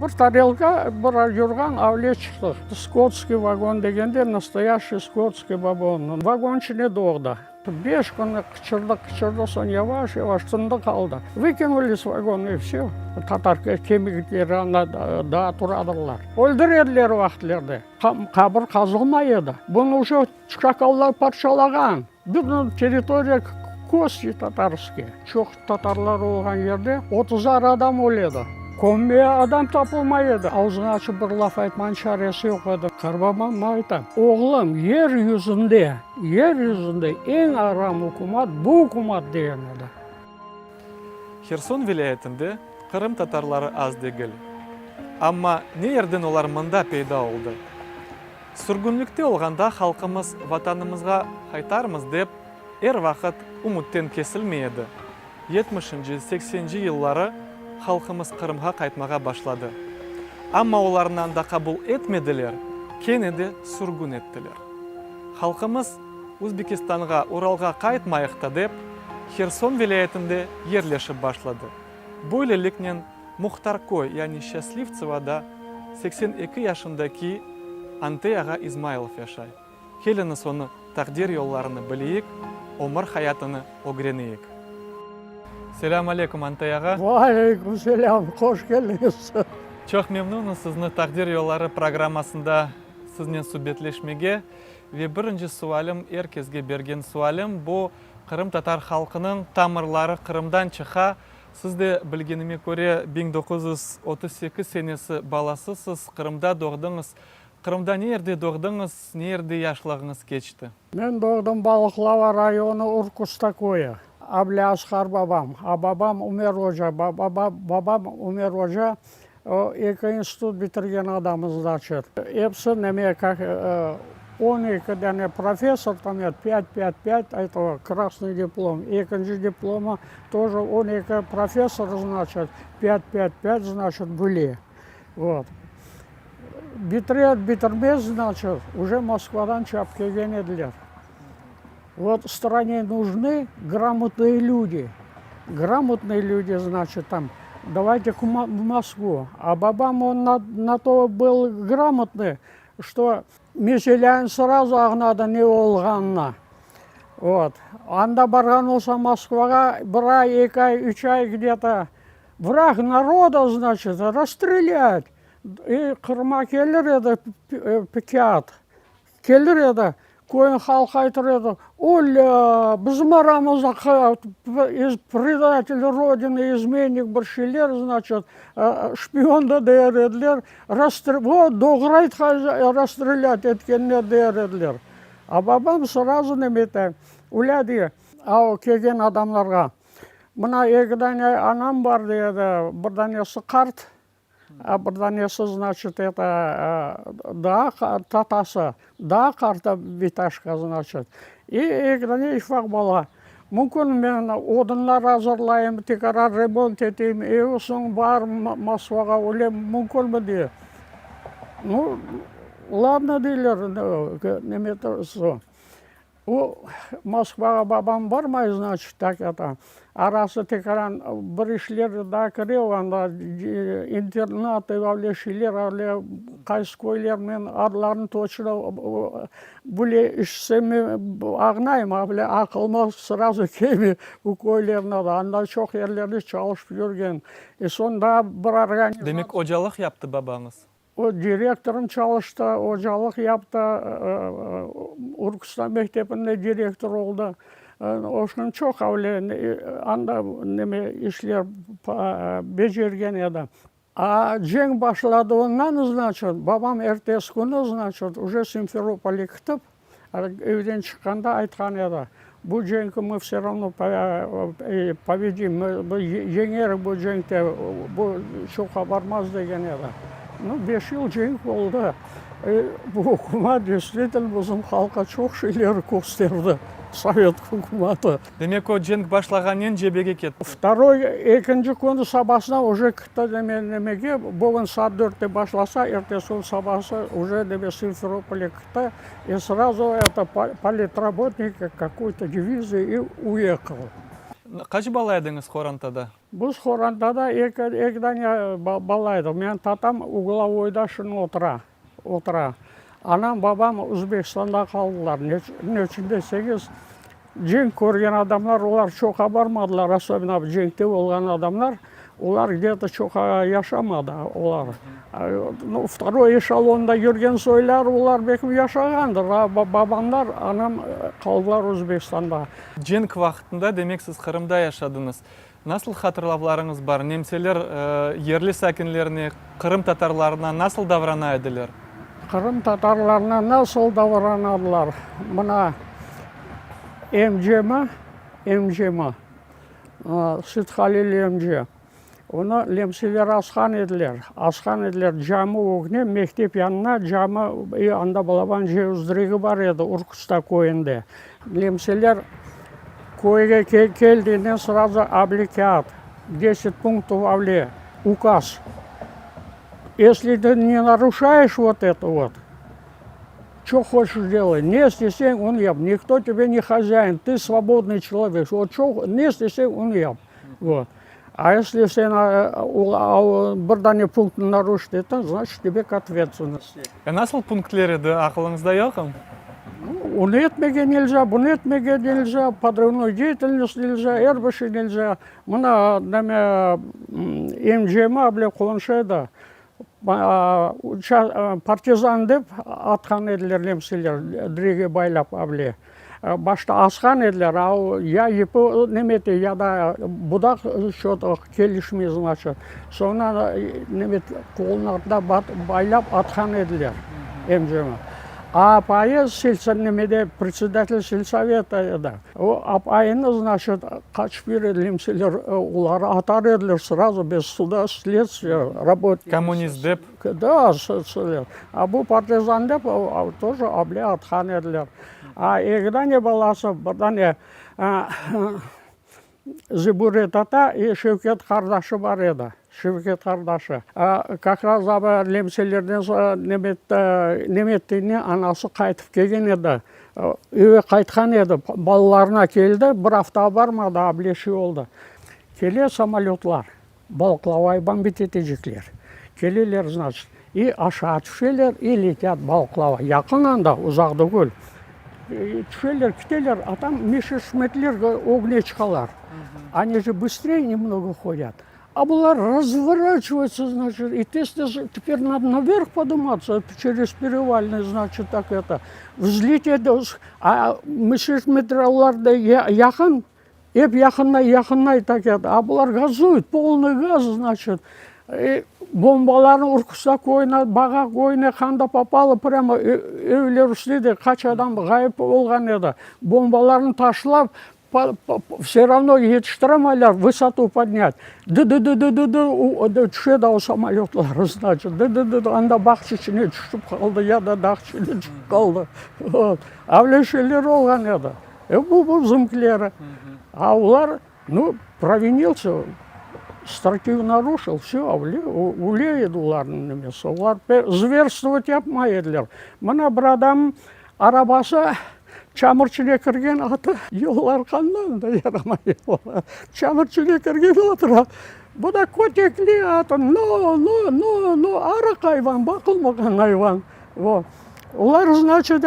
бір тарелка бір жүрген әуле шықты. Скотский вагон дегенде настоящий скотский вагон. Вагон ішіне доғды. 5 күні қычырды, сон яваш тынды қалды. Выкинули с вагона и все. Татар кемігіттері да тұрадылар. Өлдіреділер уақытлерді. Қабір қазылмай еді. Бұны уже шакаллар паршалаған. Бұл территория кости татарские. Çok татарлар olған жерде 30 адам өледі. Көмме адам тапылмай еді. Аузын ашып бір лaf айтман шарасы жоқ еді. Қарбамам айтам. Оғлым, ер yüzünde ең арам hukumat bu hukumat деген еді. Херсон вилаятында Қырым татарлары аз дегіл. Амма не ерден олар мында пейда олды. Сүргінлікте олғанда халқымыз ватанымызға қайтармыз деп, вақыт үміттен кесілмейді. 70-80 еллары халқымыз Қырымға қайтмаға башлады. Амма оларынан да қабыл етмеділер, кенеде сүргін еттілер. Халқымыз Өзбекистанға, Уралға қайтмайықта деп, Херсон вилаятында ерлешіп башлады. Böylelikнен Мұхтаркой, яғни Счастливцевада 82 яшындаки Антеяға Измайлов яшай. Келіні соны тақдир yollarını білейік, өмір хаятыны огренейік. Селам алейкум, Антеяға. Алейкум селам, қош келдіңіз. Çok memnunuz sizni taqdir yo'llari programmasında sizinle suhbetlashmege ve birinci sualim herkesge bergen sualim bu Qrim tatar xalqının tamirlari Qrimdan chiqa. Siz de bilgenime göre 1938 senesi balasısız, Qrimda doğdunuz. Qrimda nerede doğdunuz, nerede yaşlığınız geçti? Ben doğdum Balıklava rayonu Urkustakoya. Abli Asgar babam. Babam Ömer Hoca. Babam Ömer Hoca. O iki institut bitirgen adamız da çık. Hepsi neme 12 tane professor там 5, это красный диплом. Иkinci диплома тоже 12 профессор, значит, 5, значит, были. Вот. Битермез, значит, уже Москвадан чап келген еділер. Вот стране нужны грамотные люди. Грамотные люди, значит, там, давайте в Москву. А бабам он на то был грамотный, что Меселян сразу ағнады не олғанына. Вот. Анда барған olsa Москваға 1 ай, 2 ай, 3 ай где-то враг народа, значит, расстрелять. И Қырыма келер еді пикет. Келер еді, көйін халқы айтыр еді. Оля, біздің арамызда предатель Родины, изменник бір шелер, значит, шпионда дейер еділер. Доғырайт расстрелять еткенне дейер еділер. А бабам сразу неметі, уляды, ау келген адамларға. Мына егідане анам бар дейді, бірданесі қарт. А бірданесі, значит, это татасы, да қарта виташка, значит. И егідане ишфақ бала. Мүмкін мен одынлар азырлайым, текарар ремонт етейм, соң бар Москваға өлем, мүмкін бі де. Ну, ладно дейлер, неметі со. Москваға бабам бармай, значит, так это. Арасы текаран бір ішлер да кірeu, анда интернаты, авле шилер, авле қайскойлер мен арларын точно бұле ішсеме ағнайым, авле ақылма сразу кеме укойлеріне да. Анда çok ерлерді çalışып жүрген. Сонда бір организация. Demek hocalık yaptı babanız. O direktörüm çalıştı, hocalık yaptı, Urkustan Mektebi'nde direktör oldu. Oşun çok avle, anda neme işler becergen еді. А жең başladı ondan, значит, babam ertesi günü, значит, уже Симферополе кітіп, evden çıkanda айтқан еді. Bu жеңді мы все равно победим, жеңер bu жеңді, bu çoğa бармаз деген еді. Ну, 5 yıl жең болды. Bu hükümet действительно bizim halka çok şeyler gösterdi. Совет hukumatı. Demek o cenk başlағаннен жебеге кетті. Второй, ikinci күні sabahına уже кітті демеге, бүгін saat 4'te başlasa, ertesi gün sabahı уже деме Симферополе кітті, и сразу это политработник какой-то дивизии и уехал. Kaç bala ediniz Хорантада? Біз хорандада екі дане балайды. Мен татам угловойда шын отыра. Анам, бабам Өзбекстанда қалдылар. Не үшін десеңіз, жең көрген адамдар, олар чоқа бармадылар, особенно жеңте болған адамдар, олар где-то чоқа яшамады, олар. Второй эшелонда жүрген сойлар, олар бекім яшағандыр. Бабамдар, анам қалдылар Өзбекстанда. Женг вақытында демек сіз Қырымда яшадыңыз. Насыл хатырлауларыңыз бар? Немселер ерлі сәкінлеріне, Қырым татарларына насыл даврана еділер? Қырым татарларына насыл давранадылар? Мына МЖМ, Ситхалил МЖ. Оны лемселер асқан еділер. Жамы өгіне, мектеп янына жамы анда балабан жеуздірегі бар еді, Уркуста койынды. Лемселер койге келденен сразу обликат, 10 пунктов авле, указ. Если ты не нарушаешь вот это вот, что хочешь делать, не стесняй, он еб. Никто тебе не хозяин, ты свободный человек. Вот что не стесняй, он еб. Вот. А если сен бірдане пункт нарушит, это значит тебе к ответственности. Насыл пунктлер еді ақылыңызда яқым? Оны етмеге нельзя, бұны етмеге нельзя, подрывной деятельность нельзя, әрбіші нельзя. Мына МЖМ абле қолыншайды. Партизан деп атқан еділер лемселер, діреге байлап абле. Башта асқан еділер, ау я епі немете, яда бұдақ шоты келішме, значит. Соңына немете қолынарда байлап атқан еділер МЖМ. А апайы немеде председатель сельсовета еді. Апайыны, значит, қачып береділемселер, олар атар еділер сразу без суда, следствия, работать. Коммунист деп? Да, социлер. А бұл партизан деп тоже абле атқан еділер. А егдане баласы, бірдане Зибурет ата и Шевкет Қардашы бар еді. Шевкет Қардашы. Как раз лемселерден неметтіне анасы қайтып келген еді. Үйе қайтқан еді. Балаларына келді, бір афта бармады, аблеші oldu. Келе самолетлар, балықлавай бомбитетежіклер. Келелер, значит, и аша түшелер, и летят балықлава. Якынанда, ұзақты көл. Түшелер, кітелер, а там мешешметлер огне чықалар. Они же быстрее немного ходят. А бұлар разворачиваются, значит, и теперь надо наверх подниматься через перевальный, значит, так это. Взлететь, а мешешметлерларды яқын, еп яқынай так это. А бұлар газуют, полный газ, значит. И бомбаларын Уркуста койына, баға койына қанда попало, прямо өйлер үстінде қач адам ғайып болған еді. Бомбаларын ташлап, все равно етіштірамайлар, высоту поднять. Түшеді ау самолетлар, значит. Анда бақшы ішіне түшіп қалды, яда дақшы ішіне түшіп қалды. Авлешелер олған еді. Бұл зымкілері. А олар, провинился, статью нарушил, все, улеет олардың немесі. Олар зверствовать yapмай еділер. Мына бір адам арабасы чамырчыне кірген аты, елар қандан да ярамай. Чамырчыне кірген отыр. Бұл да көтекли аты, арық айван, бақылмаған айван. Олар, значит,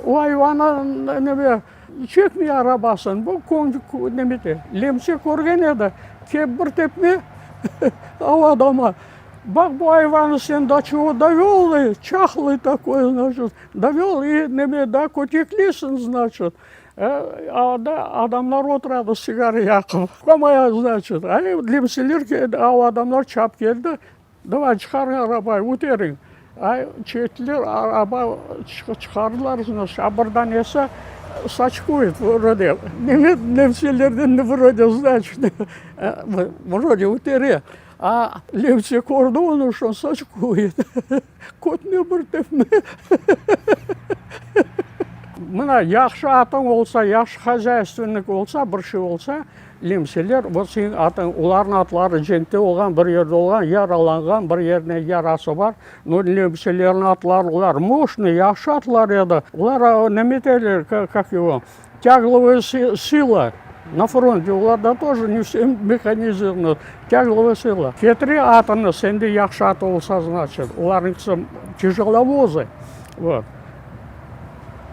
у айвана неме чекмей арабасын, бұл немете, лемсе көрген еді, кеп бір тепме ауадама. Бак bu hayvanı sen до чего довел, чахлый такой, значит, довел и да көтеклесін, значит. Адамдар отырады сигара яқып. Қомая, значит, лемселер адамдар чап келді, давай шығар арабай, өтерің. Четлер араба шығарылар, значит, абырдан есі сачкует вроде. Лемселерден вроде, значит, вроде өтере. А лемсе көрді оны үшін сачкует. Көтіне бір тепме. Мына яқшы атың олса, яқшы хозяйственник олса, бірші олса, лемселер, сен атың, олардың атлары жеңте олған, бір ерде олған, яраланған, бір еріне ярасы бар. Но лемселердің атлары, олар мощный, яқшы атлар еді. Олар неметелер, как его, тягловая сила. На фронте оларда тоже не все механизировано, тягловая сила. Кетри атыны, сенде яхшы аты болса, значит, оларыңкысы тяжеловозы. Вот.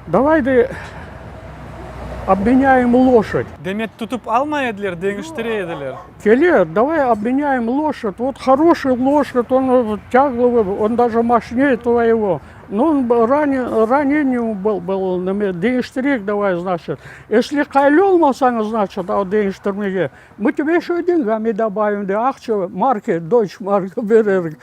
Давайте обменяем лошадь. Демек тутуп алмай еділер, деңіштіре еділер. Келе, давай обменяем лошадь. Вот хороший лошадь, он тягловый, он даже мощнее твоего. Но он ранение был, денежтерек давай, значит. Если кайлел масана, значит, а денежтермеге, мы тебе еще деньгами добавим, да, акчу, марки, дойч марки берер,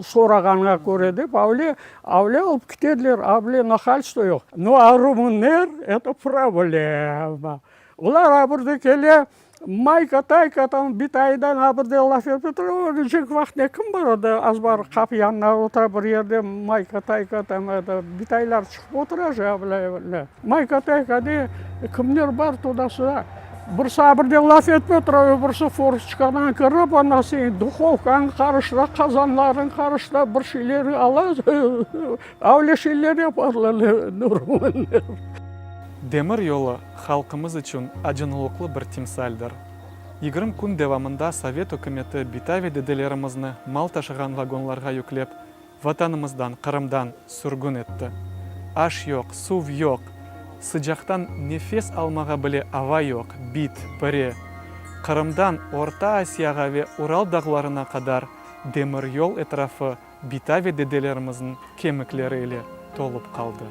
сораганга көре деп, авле алып кетеділер, авле нахальство yok. Ну, а румынер, это проблема. Олар абырды келе, майка-тайка там битайдан абырды лаф етіп тұр, жек вақтне кім барады, аз бар қапы янына отыра бір ерде майка-тайка там битайлар шығып отыра жабылай. Майка-тайка де кімдер бар туда-сюда. Бірсі абырды лаф етіп отыра, бірсі форсчикадан кіріп, ана сен духовкаң қарышта, қазанларын қарышта, бір шейлері ала, әуле шейлері япарлары нұрмынер. Демір yolu халқымыз үшін ажынылықлы бір тимсалдыр. 20 күн девамында Совет үкіметі битави деделерімізні мал ташыған вагонларға yüklеп, ватанымыздан, Қырымдан сүргін етті. Аш yok, сув yok, sıcақтан нефес алмаға біле ава yok, бит, піре. Қырымдан Орта Асияға ве Урал дағларына қадар демір yol etrafı битави деделеріміздің кеміклері еле толып қалды.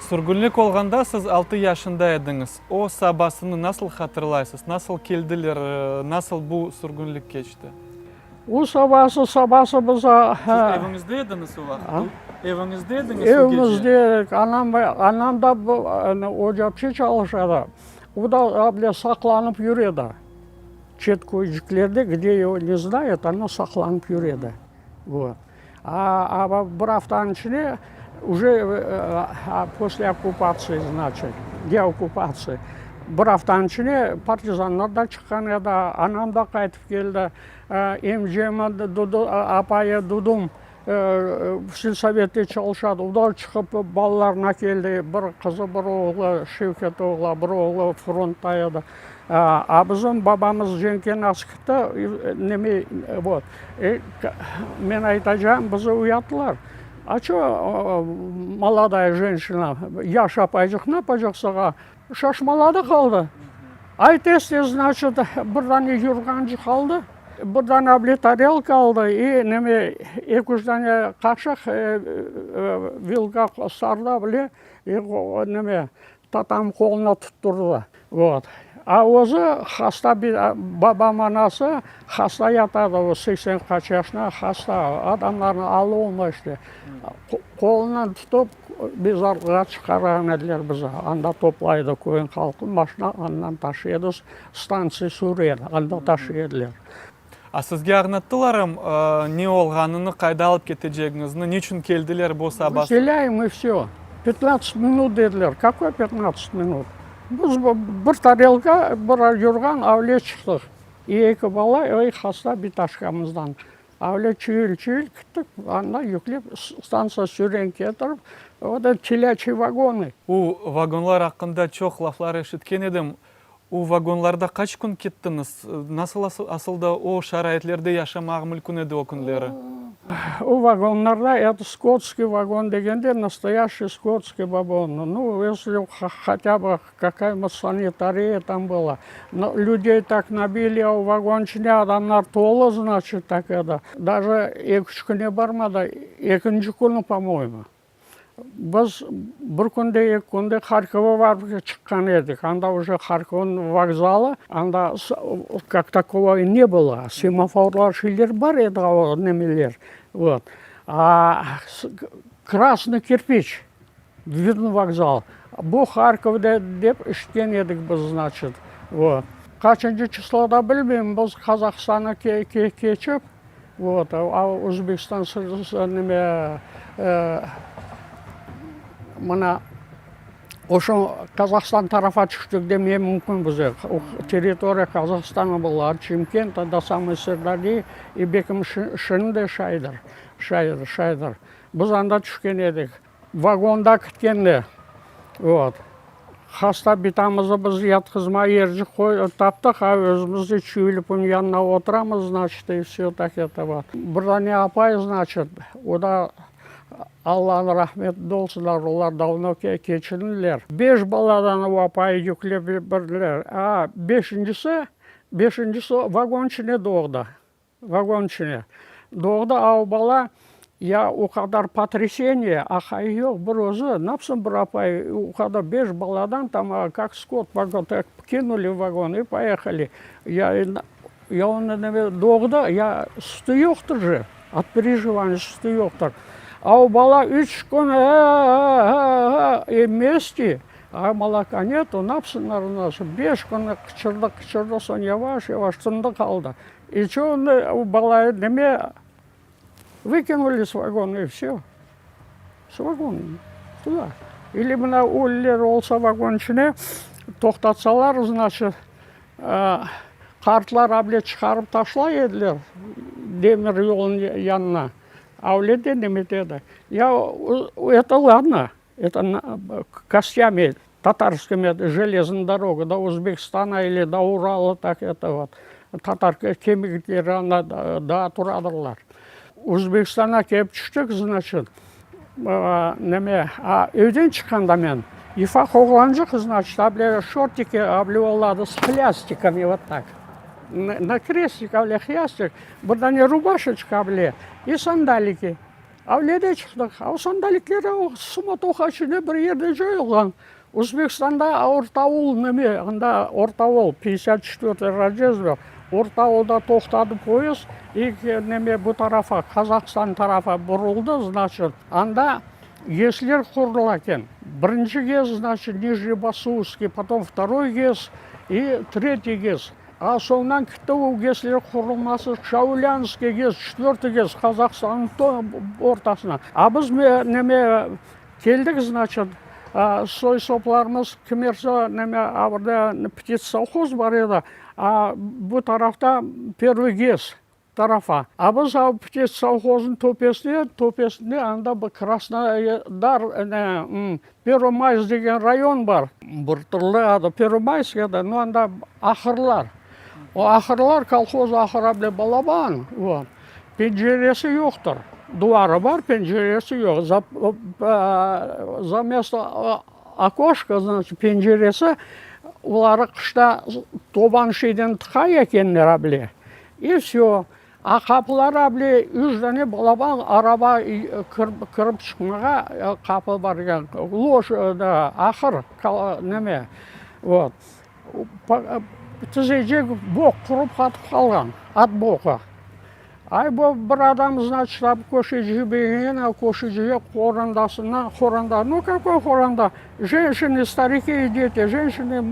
Сүргінлік олғанда сіз 6 yaşында едіңіз. О сабасыны насыл хатырлайсыз? Насыл келділер, насыл бұл сүргінлік кечті? О сабасы біза... Сіз евіңізде едіңіз о вақытты? Евіңізде едіңіз о кече? Евімізде, анамда ocakçı çalışады. O da saklanıp yürüyordu. Çet koyucuklerde, где его не знают, она saklanıp yürüyordu. Вот. А bir haftanın içine уже после оккупации, значит, деоккупации, бір haftanın içine партизанlar da çıkan еді, anam da қайтып келді, емжемі апайы Дудум сельсоветте çalışады, одан шығып балаларына келді, бір қызы, бір оғлы, Шевкет оғлы, бір оғлы фронтта еді. А біздің бабамыз Женкен Аскітті, неме, вот, мен айтacağım, бізді ұяттылар. А что молодая женщина, я шапайчық напажықсыға, шашмалады қалды. Айтесте, значит, бірдан жүрганжы қалды, бірдан абле тарелка қалды, и неме, екіждане қақшық, вилга сарда біле, неме, татам қолына тұттырды. Вот. А өзі хаста, бабам анасы хаста ятады, 80 yaşında хаста, адамларын алу olмайды. Қолынан тұтып, безарға шығарған әділер бізі. Анда топлайды көйін халқын, машина аннан ташыды, станция сүреді, анда ташыдылар. А сізге ағнаттыларым, не олғаныны, қайда алып кетежегіңізні, не үшін келділер бұл сабасы? Выселяем и все. 15 минут деділер. Какой 15 минут? Біз бір тарелка, бір жүрған әуле шықтық. Екі бала, хаста биташқамыздан. Әуле чүйіл күттік, анда yüklеп станция сүрен кетіріп, ода телячий вагоны. У вагонлар ақында чоқ лафлар ешіткен едім. У вагонларда қач күн кеттіңіз? Насыл асылда о шарайетлерде яшамағы мүлкін еді о күнлері? У вагонларда это скотский вагон дегенде, настоящий скотский вагон. Ну, если хотя бы какая-то санитария там была. Но людей так набили, а у вагончине адамдар толы, значит, так это. Даже екінші бармады, екінші күні, по-моему. Біз бір күнде, екі күнде Харькова барып шыққан едік. Анда уже Харьков вокзалы, анда как такого не было. Семафорлар шилер бар еді, немелер. Вот. А красный кирпич, видно вокзал. Бұл Харьковда деп іштен едік біз, значит. Вот. Қачыншы числода білмеймін, біз Қазақстана кечіп, вот, а Өзбекстан неме мына ошо Қазақстан тарафа түштік деме мүмкін бізде. Территория Қазақстана была, Чимкент, до самой Сырдария и Бекім шынды Шайдар. Біз анда түшкен едік. Вагонда күткенде. Вот. хаста битамызды біз яткызмай ержі таптық, өзімізді чүйліпін янына отырамыз, значит, и все так это вот. Бірдане апай, значит, ода Алланың рахмет болсынlar, олар давно кечірілер. 5 баладан у апай жүклеп бірлер. Бешіншісі вагончине doğdu. Вагончине doğdu, а бала, я у kadar потрясение, ахай yok bir өзі, напсын бір апай, у kadar 5 баладан, там, как скот, вагон, так, кинули в вагон и поехали. Я он doğdu, я sütü yoktur же, от переживания sütü yoktur. А у бала 3 күн вместе, а молока нету, напсынlar у нас 5 күн кычырды, сон яваш, тынды қалды. И что у бала неме выкинули с вагона, и все. С вагона туда. Или мына өлілер олса вагончине тоқтатсалар, значит, қартлар абле шығарып ташлай еділер демір жолын янына. А уледе неметеді. Это ладно, это костями татарскими железной дорогой до Узбекистана или до Урала, так это вот. Татар кемиктері да тұрадырлар. Өзбекстана кеп түштік, значит, өйден шыққанда мен, ифа қоғылан жоқ, значит, абле шортики абле олады с хлястиками, вот так. На крестик абле хлястик, бірдане рубашечка абле и сандалики. Абледе шықтық, а сандаликлері суматоха ішіне бір ерде жойылған. Өзбекстанда Ортауыл неме, анда Ортауыл 54 разъезд, Ортауылда тоқтады поезд, и неме бұл тарафа, Қазақстан тарафа бұрылды, значит, анда ЕСлер құрылы екен. Бірінші кез, значит, Нижнебасуевский, потом второй кез и третий кез. А соңынан кітті ЕСлер құрылмасы Шаулянский кез, четвертый кез Қазақстанның ортасына. А біз неме келдік, значит, сой сопларымыз кімерсе неме абырда птицсовхоз бар еді, а бұл тарафта первый кез тарафа. А біз птицсовхоздың топесінде анда бұл Краснодар, Первомайск деген район бар. Біртірлі ады Первомайскада, но анда ақырлар. О ақырлар колхоз ақырабли балабан, вот. Пенжересі жоқтыр. Дуары бар, пенжересі жоқ. За место окошка, значит, пенжересі, олары қышта тобан шейден тықай екенлер абле. И все. А қапылар абле үждане балабан араба кіріп шықмаға қапы бар екен. Лош, ақыр, неме. Вот. Тізеже боқ құрып қатып қалған, ат боқы. Ай бұл бір адам, значит, көше жібеген, көше жібе хоранда. Ну, какой хоранда? Женщины, старики и дети. Женщины,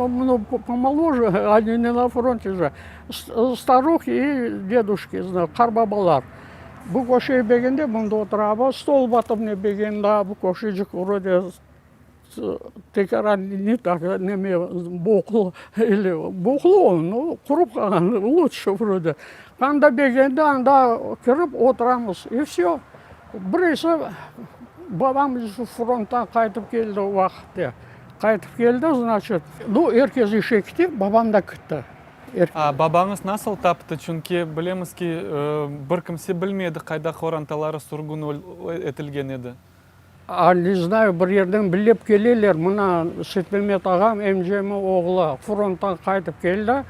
помоложе, они не на фронте же. Старухи и дедушки, қарбабалар. Бұл көше бегенде, бұнда отырабы, стол батымне бегенде, бұл көше жік вроде текара не так, неме боқлы, или боқлы, ну, құрып қалған, лучше вроде. Анда бегенде, анда кіріп отырамыз, и все. Біресі, бабам фронттан қайтып келді уақытте. Қайтып келді, значит, ну, еркез еше кетіп, бабам да күтті. А бабаңыз насыл тапты? Чүнки білеміз ки, бір кімсе білмеді қайда хоранталары сұрғын етілген еді. Не знаю, бір ерден білеп келелер. Мұна Сетмемет ағам, МЖМ оғылы фронттан қайтып келді.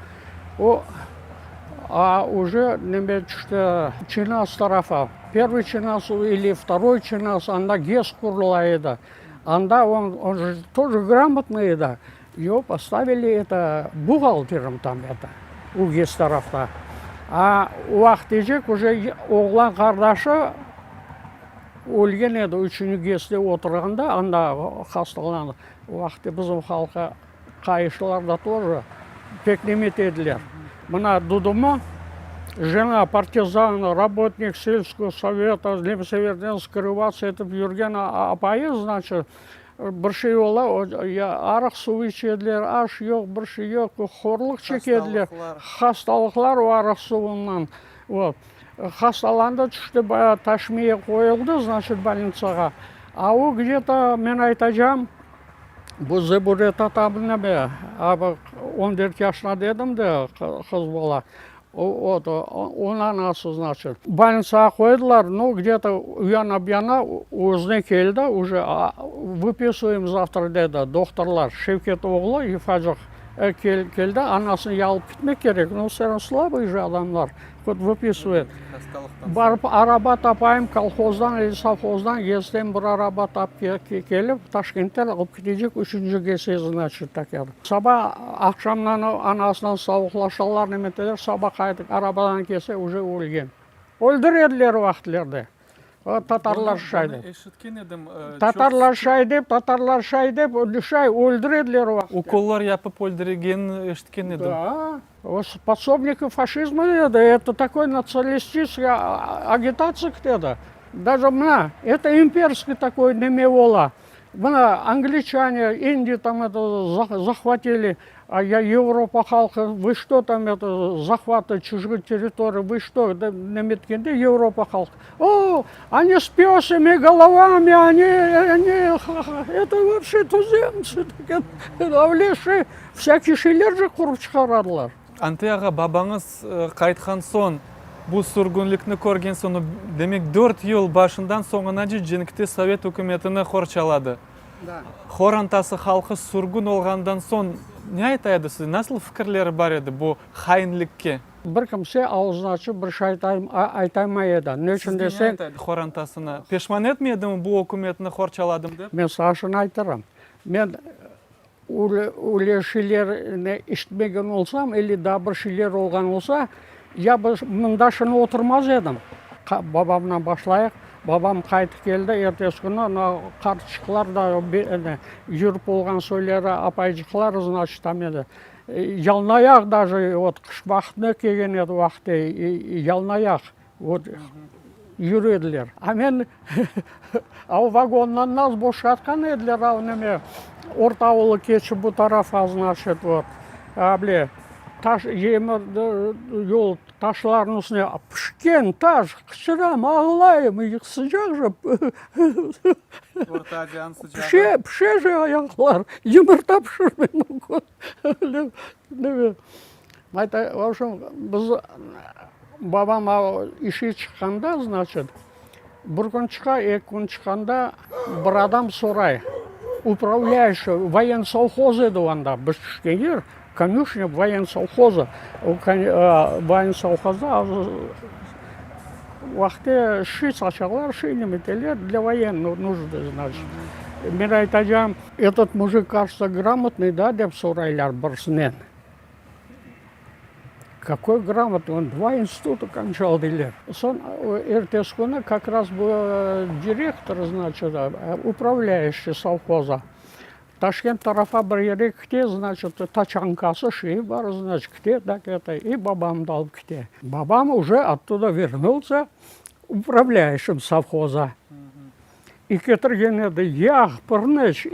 А уже неме түшті Чинас тарафа. Первый Чинас или второй Чинас, анда ГЕС құрыла еді. Анда он же тоже грамотный еді. Его поставили это бухгалтером там это, у ГЕС тарафта. А уақыт ежек уже оғлан қардашы өлген еді, үшіні ГЕСте отырғанда, анда хасталанды. Уақытты біздің халқа қайышыларда тоже пек немет еділер. Мына Дудума, жена партизан, работник сельского совета, Лемсеверден скрываться етіп жүрген апайы, значит, бірші ола, арық су ішеділер, аш жоқ, бірші жоқ, хорлық чекеділер, хасталықлар арық суынан. Вот. Хасталанды түшті Ташмия қойылды, значит, больницаға. А о где-то, мен айтажам, Bu zebure tatabı neme? Abi 14 yaşına dedim de kız bala. O da onun anası значит. Больницаға koydular, ну где-то уяна бияна өзіне келді, уже выписываем завтра деді докторлар. Шевкет оғлы Ифажық келді, анасын алып кетмек керек. Ну все равно слабый же адамдар, вот выписывает. Барып араба тапайым колхоздан или совхоздан, естен бір араба тап келіп, Ташкенттен алып кетежек, үшінші кесе, значит, так еді. Саба ақшамнан анасынан сауықлашалар неметелер, саба қайтып арабадан келсе уже өлген. Өлдіреділер уақытлерді. Татарлар шайды. Татарлар шай деп, өлдіреділер уақыт. Уколлар япып өлдіреген ешткен едім. Да. Пособники фашизма это такой националистическая агитация где-то. Даже это имперский такой немевола. Англичане, Индии там это захватили, а я Европа халка, вы что там это захватывать чужие территории, вы что, неметкенде Европа халка. О, они с пёсами головами, они это вообще туземцы, авлеши, всякие шилер же курып чыгарадылар. Антияға бабаңыз қайтқан сон, бұл сүргінлікні көрген соны, демек 4 ел башындан соңына женікте Совет үкіметіні қорчалады. Хор антасы халқы сүргін олғандан сон, не айтайды сіз? Насыл фікірлері бар еді бұл хайынлікке? Бір кімсе аузын ашып, бір шай айтаймай еді. Сіз не айтайды хор антасына? Пешман етмедім бұл үкіметіні қорчаладым деп? Мен сашын айтырам. Мен өлешілеріне іштмеген олсам, или да бір шилер олған олса, я мұнда шыны отырмаз едім. Бабамнан башлайық. Бабам қайтып келді, ертесі күні қартышқылар да жүріп болған сөйлері апайжықлар, значит, там еді. Ялнаяқ даже, қыш бақытына келген еді уақытта, ялнаяқ, жүреділер. А мен вагоннан наз бошатқан еділер, орта ауылы кечі бұл тараф, значит, абле, жол ташлардың үстіне пішкен таш, қышырам, ағылайым, сыжақ же. Орта жан сыжағы? Піше же аяқлар, емірта пішірмен. В общем, біз бабам іші шыққанда, значит, бір күн шыққа, екі күн шыққанда бір адам сорай. Управляющий военсовхоз еді онда, біз түшкендер. Конюшня военсовхоза. Военсовхоза уақытта ши сачалар, ши неметелер для военных нужды, значит. Мен айтажам, этот мужик, кажется, грамотный, да, деп сұрайлар бірсінен. Какой грамотный, он 2 института кончал дейлер. Сон ертесі күні как раз был директор, значит, управляющий совхоза. Ташкент тарафа бір ере кте, значит, тачанкасы ши бар, значит, кте, так это, и бабам дал кте. Бабам уже оттуда вернулся управляющим совхоза. И кетерген еді, яғ, пырныч,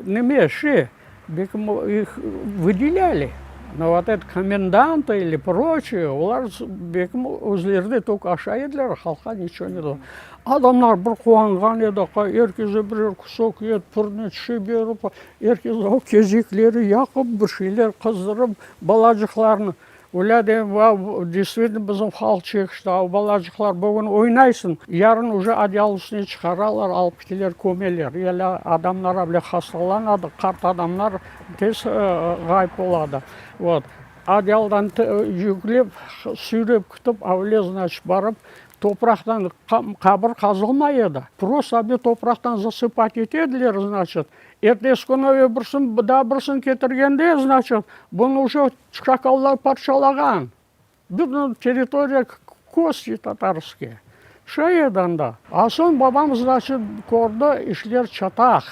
неме, ши, их выделяли. Но вот это коменданты или прочие, олар бекім өзлерді только аша еділер, халқа ничего не дал. Адамдар бір қуанған еді, еркезе бір күсок ет, пырнет ши беріп, еркезе кезеклері яқып, бір шилер қыздырып, балажықларын. Ойлады, действительно біздің халық чекішті, балажықлар бүгін ойнайсың. Ярын уже одеял үстіне шығаралар, алып кетелер, көмелер. Елі адамдар біле хасталанады, қарт адамдар тез ғайып болады. Одеялдан жүгілеп, сүйреп күтіп, әуле, значит, барып, топырақтан қабір қазылмай еді. Просто топырақтан засыпать етеділер, значит. Ертесі күні бірсін кетіргенде, значит, бұны уже шакалдар паршалаған. Бұл территория кости татарские. Шайеданда. А сон бабам, значит, көрді ішлер чатақ.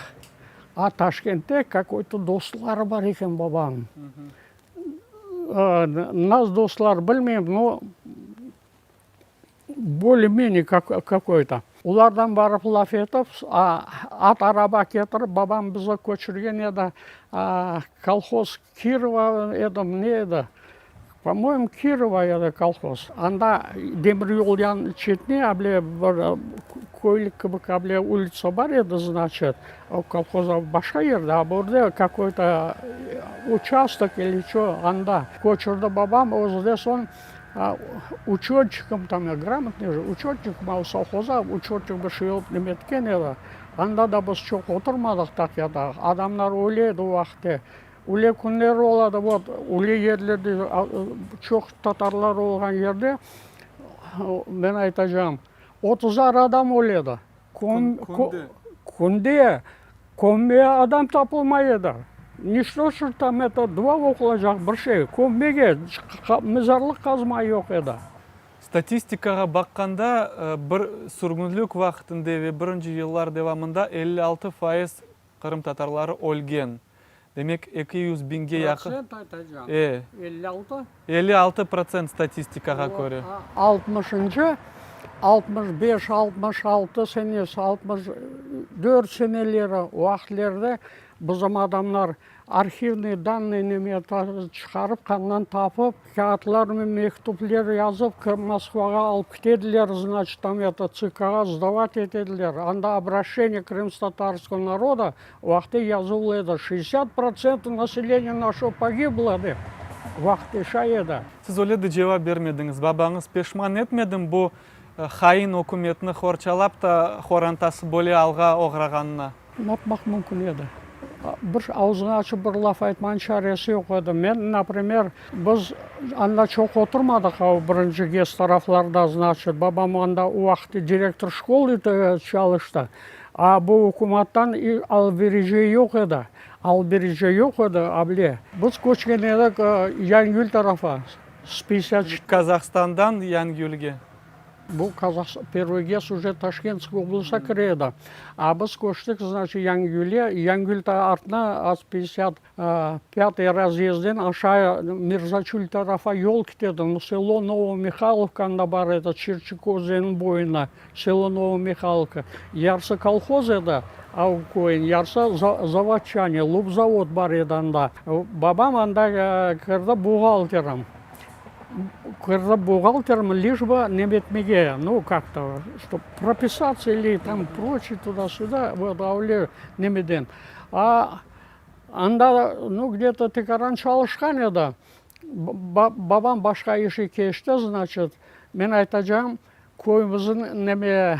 А Ташкентте какой-то достылары бар екен бабам. Нас достылар білмеймін, но более-менее какой-то. Олардан барып лаф етіп, ат араба кетіріп, бабам бізі көшірген еді, колхоз Кирова еді, не еді? По-моему, Кирова еді колхоз. Анда демір жол шетіне, әбле бір Койлик Кабакабле улица бар еді, значит, колхоза башка жерде, а burada какой-то участок или что, анда. Көчірді бабам, өзде сон учетчиком, там я грамотный же, учетчик мал совхоза, учетчик бір шиылып неметкен еді. Анда да біз çok отырмадық тақияда. Адамдар өледі уақытта. Өле күндер болады, вот, өле ерлерде, çok татарлар olған жерде, мен айтacağım, 30'ar adam өледі. Күнде көмбе адам тапылмайды. Ничто что там это два оқылacak бір şey. Көмбеге мезарлық қазма жоқ еді. Статистикаға баққанда, бір сүргінлік вақытында ве бірінші жыллар девамында 56% Қырым татарлары өлген. Демек 200 бинге яқын. 56% статистикаға көрі. 60-шы, 65-66 senesi, 64 senelері уақытлерде bizim adamlar arxivni данный неме шығарып, қаннан тапып, кағатлар мен мектуплер yazып, Москваға алып кетеділер, значит, там это ЦК-ға сдавать етеділер. Анда обращение крымско-татарского народа уақытта yazылы еді. 60% населения нашего погибло деп. Уақытта еді. Сіз оледі жауап бермедіңіз. Бабаңыз пешман етмедім бұл хайын өкіметіні хорчалап та хорантасы боле алға оғырағанына? Ұнатмақ мүмкін еді. Бір аузын ашып бір лaf айтман шаресі жоқ еді. Мен, например, біз анда çok отырмадық, бірінші гес тарафларда, значит, бабам анда уақытта директор школы çalıştı. А бұл үкіматтан албереже жоқ еді. Албереже жоқ еді, абле. Біз көшкен едік Янгюл тарафа. Казахстандан Янгюлге. Бұл первый гес уже Ташкентская облыса кіреді. А біз көштік, значит, Янгюле. Янгюльта артына 55-й разъезден аша Мирзачуль тарафа yol кетеді. Село Новомихайловканда бар еді, Черчикозенің бойына. Село Новомихайловка. Ярсы колхоз еді. Ауқойын, ярса заводчане, лупзавод бар еді анда. Бабам анда кірді бухгалтером. Бухгалтером лишь бы не метмеге, ну как-то, чтобы прописаться или там прочее туда-сюда, вот авле не меден. А анда, ну где-то текаран çalışkan еді. Бабам башка işi кешті, значит, мен айтacağım, көйіміздің неме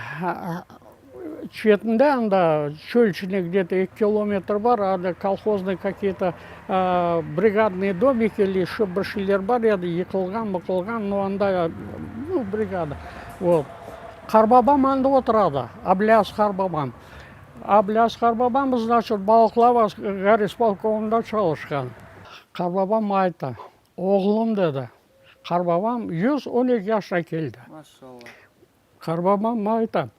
Четінде анда чөлчіне где-то 2 километр бар, ада колхозные какие-то бригадные домики или еще біршілер бар еді, йықылған, но анда, ну, бригада. Вот. Қарбабам анда отырады, Абляс Қарбабам. Абляс Қарбабам, значит, Балықлава горисполкомында çalışkan. Қарбабам айты, оғылым деді. Қарбабам 112 yaşına келді. Қарбабам айты.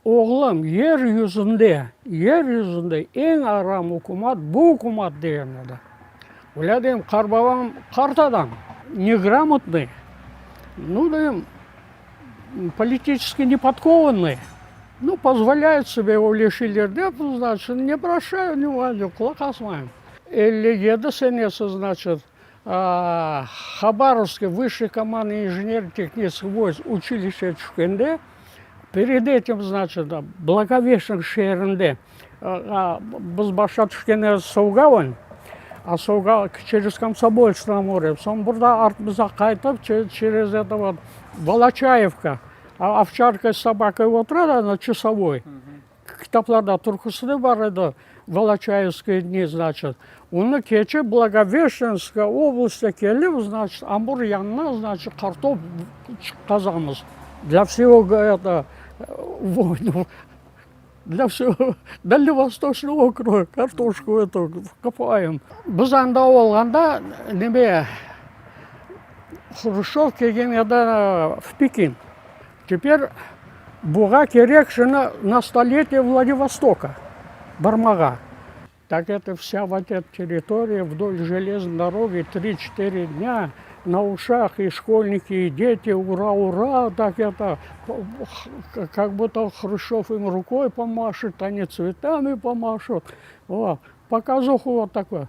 Oğlum yeryüzünde en aram hukumat bu hukumat деген еді. Оля дейм, Қарбабам қарт адам, неграмотный, ну дейм, политически неподкованный, ну позволяет себе олешилер деп, значит, не прощаю, не вадю, құлақ асмайым. 57 senesi, значит, Хабаровский высший командный инженер-технический войск училище түскенде, перед этим, значит, Благовещен шерінде біз баша түшкені Саугаван, а Саугаван через Комсомольск на море. Сон бұрда артымызға қайтып, через это вот Волочаевка, овчарка с собакой отырады, на часовой. Кітапларда тұрқысыды бар еді, Волочаевские дни, значит. Оны кече Благовещенская областьта келіп, значит, Амур янына, значит, картоп қазамыз. Для всего это войну, для всего Дальневосточного округа картошку эту копаем. Біз анда олғанда неме Хрущев келген еді в Пекин. Теперь буға керек жына на столетие Владивостока, Бармаға. Так это вся вот эта территория вдоль железной дороги 3-4 дня. На ушах и школьники, и дети, ура, ура, так это, как будто Хрущев им рукой помашет, они цветами помашут. Вот, показуху вот такой.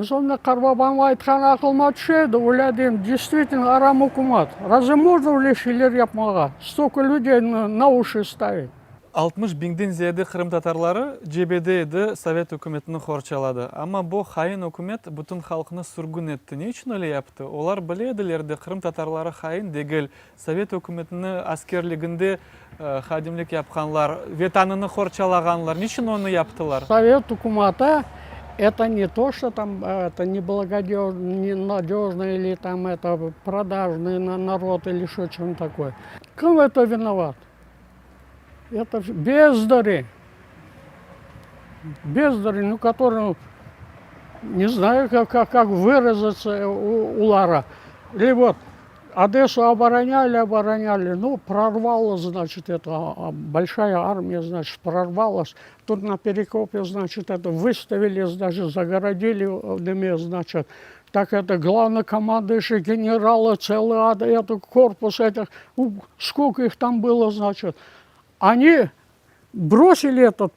Сонда Қарбабам айтқан ақылма түседі, ойладым, действительно арам үкімет. Разве можно в лешилер япмаға? Столько людей на уши ставить. 60 биңден зияде Кырым татарлары жебеде еді Совет үкіметіні хорчалады. Ама бұл хайын үкімет бүтін халқыны сүргін етті. Не үшін өлі япты? Олар біледілерді Кырым татарлары хайын дегіл Совет үкіметіні аскерлігінде хадимлік япқанлар, ветаныны хорчалағанлар. Не үшін оны яптылар? Совет үкіметі это не то, что там это ненадежно или там это продажный народ или что-то такое. Кому это виноват? Это бездари, ну, который, не знаю, как выразиться у Лара. Или вот Одессу обороняли, ну, прорвалась, значит, это большая армия, значит, прорвалась. Тут на Перекопе, значит, это выставили, значит, загородили, значит, так это главнокомандующий генералы, целый этот корпус этих, сколько их там было, значит. Они бросили этот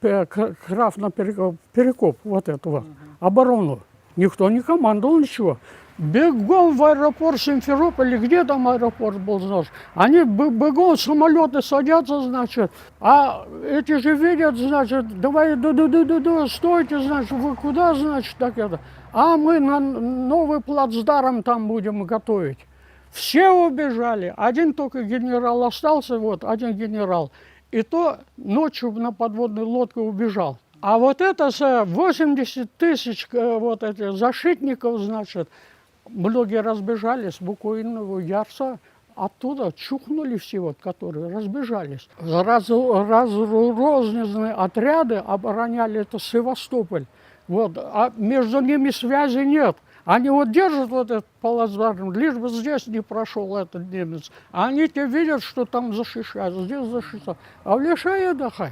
крав на Перекоп, вот эту вот, оборону. Никто не командовал ничего. Бегом в аэропорт Симферополя, где там аэропорт был, значит. Они бегом, самолеты садятся, значит. А эти же видят, значит, давай, стойте, значит, вы куда, значит, так это. А мы на новый плацдарм там будем готовить. Все убежали, один только генерал остался, вот, один генерал. И то ночью на подводной лодке убежал. А вот это 80 тысяч вот этих защитников, значит, многие разбежались, Букуинову, Ярса, оттуда чухнули все, вот, которые разбежались. Разрозненные отряды обороняли это Севастополь. Вот, а между ними связи нет. Они вот держат вот этот плацдарм, лишь бы здесь не прошел этот немец. А они те видят, что там защищают, здесь защищают. А в Лешае дахай.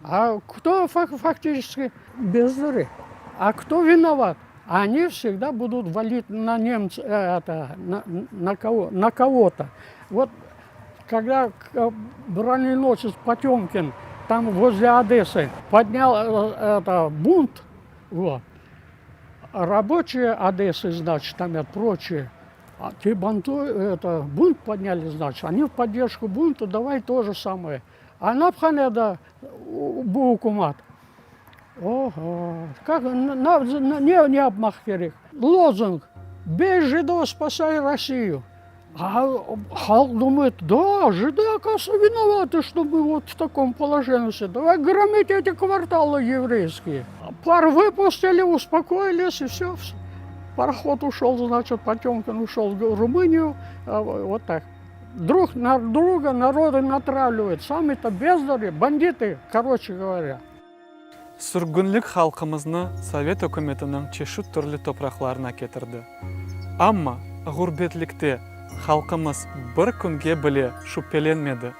А кто фактически бездари? А кто виноват? Они всегда будут валить на немцев, на кого-то. Вот когда броненосец Потемкин там возле Одессы поднял бунт, вот, рабочие Одессы, значит, там и прочие, те бунт подняли, значит, они в поддержку бунта, давай то же самое. А напханеда букумат. Ого, как не обмах керек. Лозунг: бей жидов, спасай Россию. А халк думает, да, жиды, оказывается, виноваты, что мы вот в таком положении. Давай громить эти кварталы еврейские. Пар выпустили, успокоились, и все. Пароход ушел, значит, Потемкин ушел в Румынию. Вот так. Друг на друга народы натравливают. Сами-то бездари, бандиты, короче говоря. Сүргінлік халқымызны Совет үкіметінің чешут түрлі топрақларына кетірді. Амма ғурбетлікте халқымыз бір күнге біле шүппеленмеді.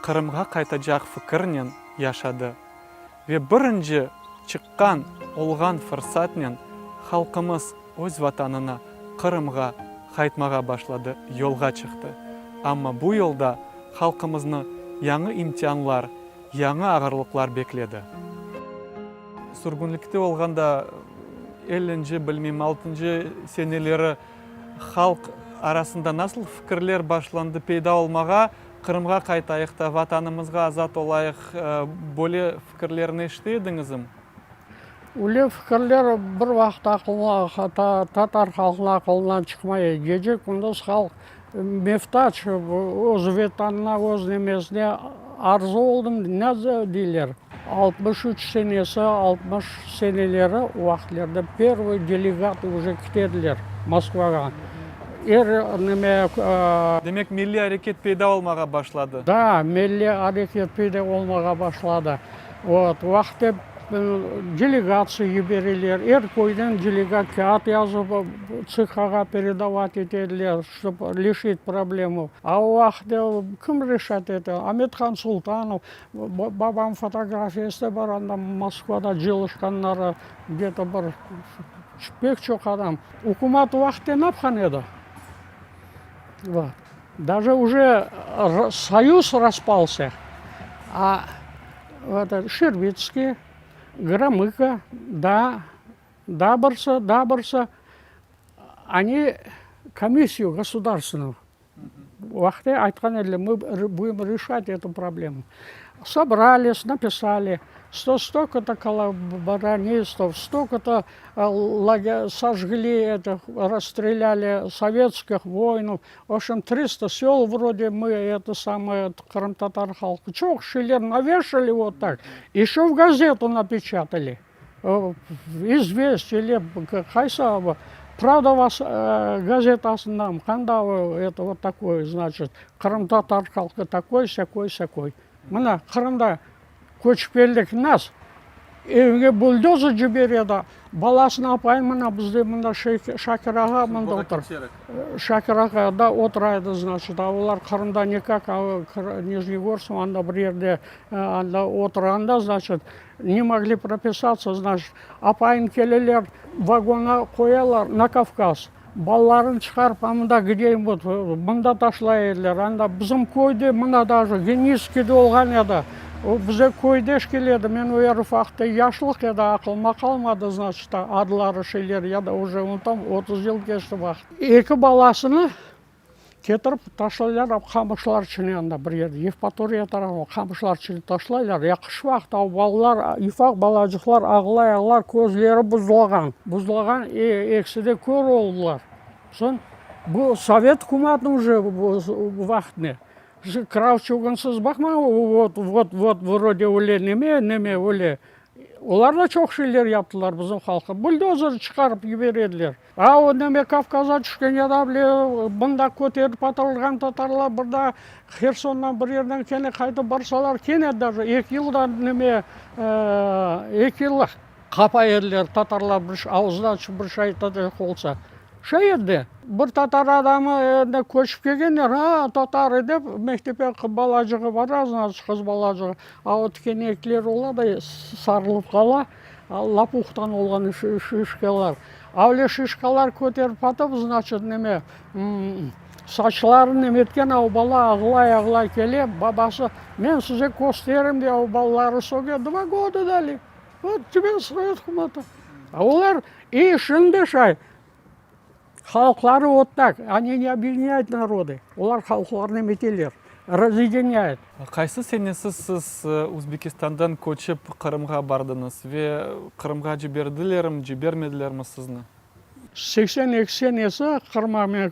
Қырымға қайтажақ фікірнен яшады. Ве бірінші шыққан олған фырсатнен халқымыз өз ватанына Қырымға қайтмаға башлады, yolға шықты. Амма бұл yolда халқымызны яңы имтиянлар, яңы ағырлықлар бекледі. Сүргінлікте олғанда 50-ші, білмейм, 6-ші сенелері халық арасында насыл фікірлер башланды пейда олмаға, Қырымға қайтайықта, ватанымызға азат олайық, бөле фікірлерін ештейдіңізім? Өле фікірлер бір вақыт татар халқына ақылынан шықмай, геже күндіз халық мефтач, өз ветанына, өз немесіне арзы олдым, нәзі дейлер. 63 сенесі, 60 сенелері уақытлерді первый делегаты уже кетеділер Москваға. Демек, милли әрекет пейда олмаға башлады? Да, милли әрекет пейда олмаға башлады. Вот, уақытта делегация еберелер, койден делегатке от язып цехаға передавать етеділер, чтобы решить проблему. А уақытта кім решат это? Аметхан Султанов, бабам фотографиясы бар, анда Москвада жылышқанлары, где-то бір шпек жоқ адам. Үкімет уақытта напқан еді. Вот. Даже уже союз распался, а Шербицкий, Громыко, Дабырса, они комиссию государственную. Уақытта айтқан еділер, мы будем решать эту проблему. Собрались, написали. Столько-то коллаборанистов, столько-то сожгли, расстреляли советских воинов. В общем, 300 сел вроде мы, это самое, крым-татар халкы. Чего шилер навешали вот так. Еще в газету напечатали. Известие, или қайсы Правда вас газетасынан қандай это вот такое, значит, крым-татар халқы такой, сякой. Мына Қырымда көшпелік нас evге бульдозер жібереді. Баласын апайын мына бізде мында Шакир аға мында отыр. Шакир аға да отырайды, значит, олар Қырымда никак, Нижнегорск анда бір жерде анда отырғанда, значит, не могли прописаться, значит, апайын келелер вагонға қоялар на Кавказ. Балаларын шығарып, мында где-нибудь мында ташлай еділер. Анда біздің койде мында даже Геническийде болған еді. Бізде койдеш келеді, мен ойыр факты яшылық еді, ақылма қалмады, значит, адылары шейлер, еді уже 30 жыл кешті вақыт. Екі баласыны кетіріп ташлайлар, қамышылар ішіне анда бір еді. Евпатория тарafı қамышылар ішіне ташлайлар. Яқыш вақыт, балалар, ифақ балажықлар, ағылай, көзлері бұзылған,ексіде көр олдылар. Сон, бұл совет үкіметінің уже вақытне. Кравчугансыз бақма, вот, вроде өле, неме өле. Олар да çok şeyler yaptılar bizim halka. Buldozer çıkarıp жіберділер. O неме Кавказа түшкен еді, бұнда көтеріп атылған татарлар, бұнда Херсоннан бір жерден кене қайтып барсалар, кене даже 2 жылдан неме, 2 жыл қапа еділер татарлар бір ауыздан бір шайтады қолса. Еді, бір татар адамы көшіп келгендер, татар деп мектепке балажығы бар, қыз балажығы. Ауыт кенеклер олады, сарылып қала, лапуқтан олған шишкалар. Ауле шишкалар көтеріп атып, значит, неме, сачларын неметкен бала ағылай келе, бабасы, мен сізге көстерім де, балалары соге 2 года дали. Вот тебе совет үкіметі. Олар шынды шай. Халықтары вот так, они не объединяют народы, олар халықтарны метелер, разъединяют. Қайсы сенесіз сіз Өзбекистандан көшіп Қырымға бардыңыз? Ве Қырымға жібермеділер ме сізні? 82 сенесі Қырымға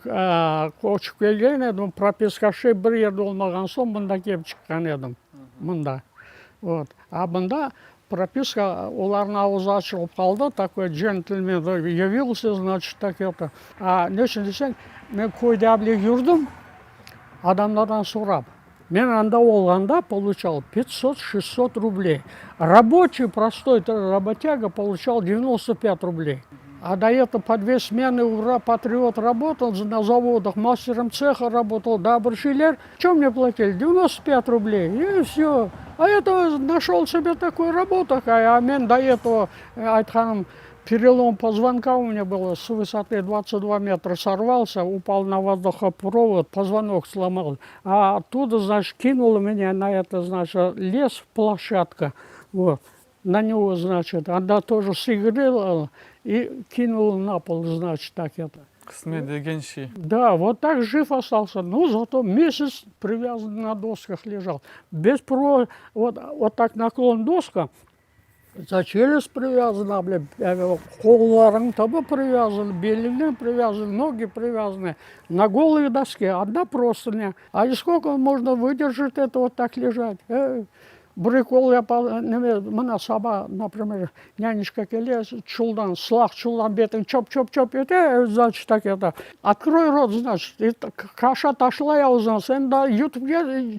көшіп келген едім, пропискашы бір ерді олмаған соң бұнда кеп шыққан едім. Мұнда. Бұнда прописка, олардың ауызы ашылып қалды, такой джентльмен явился, значит, так это. Нешін десең, мен койда әблек жүрдім, адамдардан сұрап. Мен анда олғанда получал 500-600 рублей. Рабочий, простой работяга получал 95 рублей. А до этого по 2 смены ура, патриот работал, на заводах мастером цеха работал, добршилер. Что мне платили? 95 рублей. И все. А это нашел себе такую работу, а мен до этого, айтханом, перелом позвонка у меня было с высоты 22 метра, сорвался, упал на воздухопровод, позвонок сломал. А оттуда, значит, кинуло меня на это, значит, лес, площадка, вот, на него, значит, она тоже сыграла и кинула на пол, значит, так это. Да, вот так жив остался. Ну, зато месяц привязан на досках лежал. Вот так наклон доска, за челюсть привязана, қолларың табы привязаны, беліне привязаны, ноги привязаны. На голой доске одна простыня. А и сколько можно выдержать это вот так лежать? Прикол, мына саба, например, нянечка келе, чулдан, слах чулдан бетін чоп-чоп-чоп ете, значит, так это. Открой рот, значит, каша ташлай аузына, сен да ютып